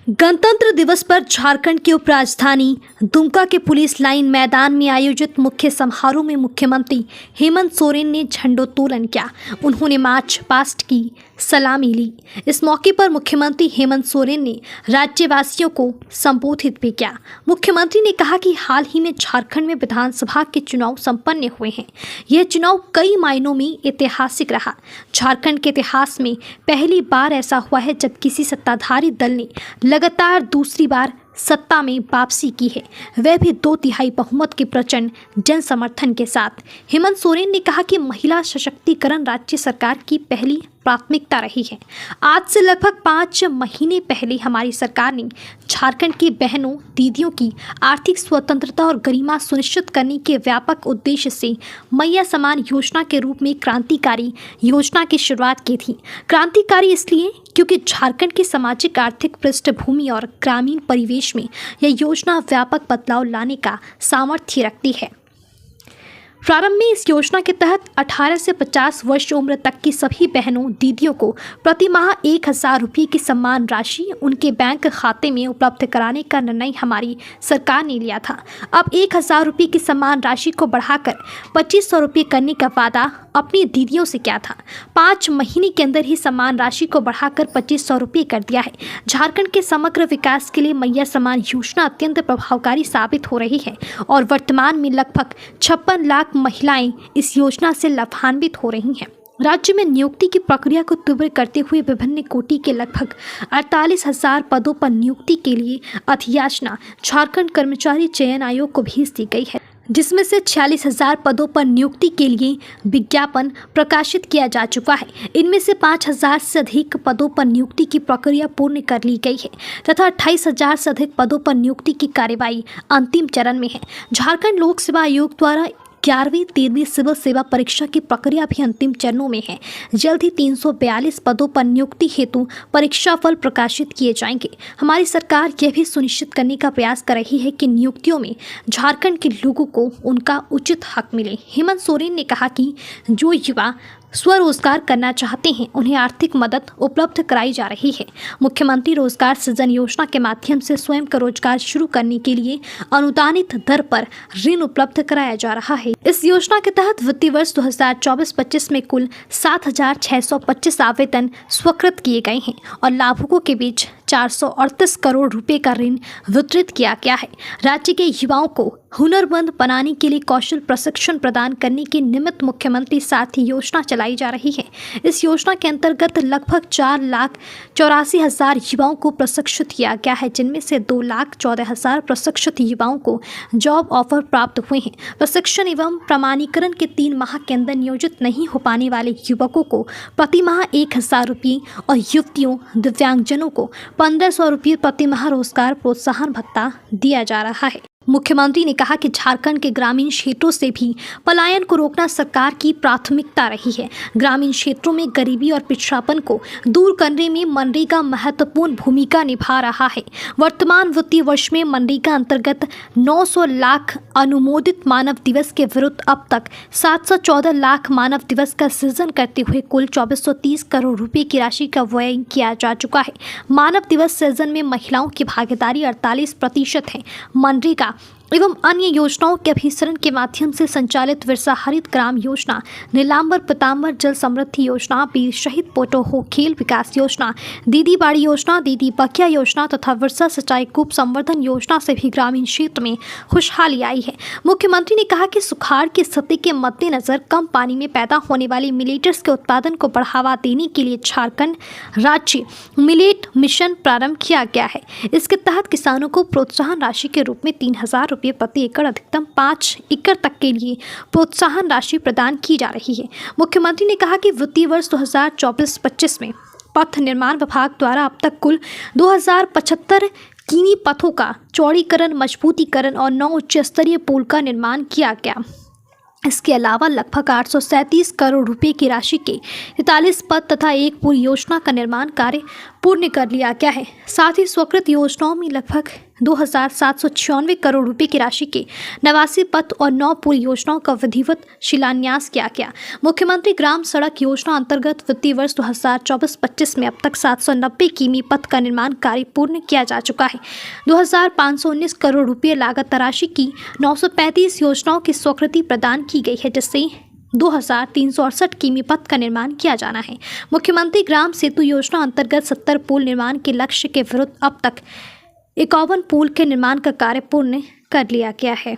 गणतंत्र दिवस पर झारखंड के उपराजधानी दुमका के पुलिस लाइन मैदान में आयोजित मुख्य समारोह में मुख्यमंत्री हेमंत सोरेन ने झंडोत्तोलन किया। उन्होंने मार्च पास्ट की सलामी ली। इस मौके पर मुख्यमंत्री हेमंत सोरेन ने राज्यवासियों को संबोधित भी किया। मुख्यमंत्री ने कहा कि हाल ही में झारखंड में विधानसभा के चुनाव संपन्न हुए हैं। यह चुनाव कई मायनों में ऐतिहासिक रहा। झारखंड के इतिहास में पहली बार ऐसा हुआ है जब किसी सत्ताधारी दल ने लगातार दूसरी बार सत्ता में वापसी की है, वह भी 2/3 बहुमत के प्रचंड जन समर्थन के साथ। हेमंत सोरेन ने कहा कि महिला सशक्तिकरण राज्य सरकार की पहली प्राथमिकता रही है। आज से लगभग 5 महीने पहले हमारी सरकार ने झारखंड की बहनों दीदियों की आर्थिक स्वतंत्रता और गरिमा सुनिश्चित करने के व्यापक उद्देश्य से मैया समान योजना के रूप में क्रांतिकारी योजना की शुरुआत की थी। क्रांतिकारी इसलिए क्योंकि झारखंड की सामाजिक आर्थिक पृष्ठभूमि और ग्रामीण परिवेश में यह योजना व्यापक बदलाव लाने का सामर्थ्य रखती है। प्रारंभ में इस योजना के तहत 18 से 50 वर्ष उम्र तक की सभी बहनों दीदियों को प्रति माह 1000 रुपये की सम्मान राशि उनके बैंक खाते में उपलब्ध कराने का निर्णय हमारी सरकार ने लिया था। अब 1000 रुपये की सम्मान राशि को बढ़ाकर 2500 रुपये करने का वादा अपनी दीदियों से किया था। 5 महीने के अंदर ही सम्मान राशि को बढ़ाकर 2500 रुपये कर दिया है। झारखंड के समग्र विकास के लिए मैया समान योजना अत्यंत प्रभावकारी साबित हो रही है और वर्तमान में लगभग 56 लाख महिलाएं इस योजना से लाभान्वित हो रही हैं। राज्य में नियुक्ति की प्रक्रिया को तीव्र करते हुए विभिन्न कोटि के लगभग 48,000 पदों पर नियुक्ति के लिए अधियाचना झारखंड कर्मचारी चयन आयोग को भेज दी गई है, जिसमें से 46,000 पदों पर नियुक्ति के लिए विज्ञापन प्रकाशित किया जा चुका है। इनमें से 5,000 से अधिक पदों पर नियुक्ति की प्रक्रिया पूर्ण कर ली गई है तथा 28,000 से अधिक पदों पर नियुक्ति की कार्यवाही अंतिम चरण में है। झारखंड लोक सेवा आयोग द्वारा 11वीं 13वीं सिविल सेवा परीक्षा की प्रक्रिया भी अंतिम चरणों में है। जल्द ही 342 पदों पर नियुक्ति हेतु परीक्षा फल प्रकाशित किए जाएंगे। हमारी सरकार यह भी सुनिश्चित करने का प्रयास कर रही है कि नियुक्तियों में झारखंड के लोगों को उनका उचित हक मिले। हेमंत सोरेन ने कहा कि जो युवा स्वरोजगार करना चाहते हैं उन्हें आर्थिक मदद उपलब्ध कराई जा रही है। मुख्यमंत्री रोजगार सृजन योजना के माध्यम से स्वयं का रोजगार शुरू करने के लिए अनुदानित दर पर ऋण उपलब्ध कराया जा रहा है। इस योजना के तहत वित्तीय वर्ष 2024-25 में कुल 7,625 आवेदन स्वीकृत किए गए हैं और लाभुकों के बीच 438 करोड़ रुपए का ऋण वितरित किया गया है। राज्य के युवाओं को हुनरमंद बनाने के लिए कौशल प्रशिक्षण प्रदान करने के निमित्त मुख्यमंत्री सारथी योजना चलाई जा रही है। इस योजना के अंतर्गत लगभग 4,84,000 युवाओं को प्रशिक्षित किया गया है, जिनमें से 2,14,000 प्रशिक्षित युवाओं को जॉब ऑफर प्राप्त हुए हैं। प्रशिक्षण एवं प्रमाणीकरण के 3 माह के अंदर नियोजित नहीं हो पाने वाले युवकों को प्रति माह 1,000 रुपये और युवतियों दिव्यांगजनों को 1,500 रुपये प्रति माह रोजगार प्रोत्साहन भत्ता दिया जा रहा है। मुख्यमंत्री ने कहा कि झारखंड के ग्रामीण क्षेत्रों से भी पलायन को रोकना सरकार की प्राथमिकता रही है। ग्रामीण क्षेत्रों में गरीबी और पिछड़ापन को दूर करने में मनरेगा महत्वपूर्ण भूमिका निभा रहा है। वर्तमान वित्तीय वर्ष में मनरेगा अंतर्गत 900 लाख अनुमोदित मानव दिवस के विरुद्ध अब तक 714 लाख मानव दिवस का सृजन करते हुए कुल 2430 करोड़ रुपए की राशि का व्यय किया जा चुका है। मानव दिवस सृजन में महिलाओं की भागीदारी 48% है। मनरेगा एवं अन्य योजनाओं के अभिसरण के माध्यम से संचालित विरसा हरित ग्राम योजना, नीलांबर पीतांबर जल समृद्धि योजना, वीर शहीद पोटोहो खेल विकास योजना, दीदी बाड़ी योजना, दीदी बकिया योजना तथा विरसा सिंचाई कूप संवर्धन योजना से भी ग्रामीण क्षेत्र में खुशहाली आई है। मुख्यमंत्री ने कहा कि सुखाड़ की स्थिति के मद्देनजर कम पानी में पैदा होने वाली मिलेट्स के उत्पादन को बढ़ावा देने के लिए झारखंड राज्य मिलेट मिशन प्रारंभ किया गया है। इसके तहत किसानों को प्रोत्साहन राशि के रूप में 3,000 रुपये प्रति एकड़ अधिकतम 5 एकड़ तक के लिए प्रोत्साहन राशि प्रदान की जा रही है। मुख्यमंत्री ने कहा कि वित्तीय वर्ष 2024-25 में पथ निर्माण विभाग द्वारा अब तक कुल 2075 कीनी पथों का चौड़ीकरण, मजबूतीकरण और 9 उच्च स्तरीय पुल का निर्माण किया गया। इसके अलावा लगभग 837 करोड़ रुपए की राशि के 43 पथ तथा एक पुल योजना का निर्माण कार्य पूर्ण कर लिया गया है। साथ ही स्वीकृत योजनाओं में लगभग 2,796 करोड़ रुपए की राशि के 89 पथ और 9 पुल योजनाओं का विधिवत शिलान्यास किया गया। मुख्यमंत्री ग्राम सड़क योजना अंतर्गत वित्तीय वर्ष 2024-25 में अब तक 790 किमी पथ का निर्माण कार्य पूर्ण किया जा चुका है। 2,519 करोड़ रुपये लागत राशि की 935 योजनाओं की स्वीकृति प्रदान की गई है, जिससे 2,368 किमी पथ का निर्माण किया जाना है। मुख्यमंत्री ग्राम सेतु योजना अंतर्गत 70 पुल निर्माण के लक्ष्य के विरुद्ध अब तक 51 पुल के निर्माण का कार्य पूर्ण कर लिया गया है।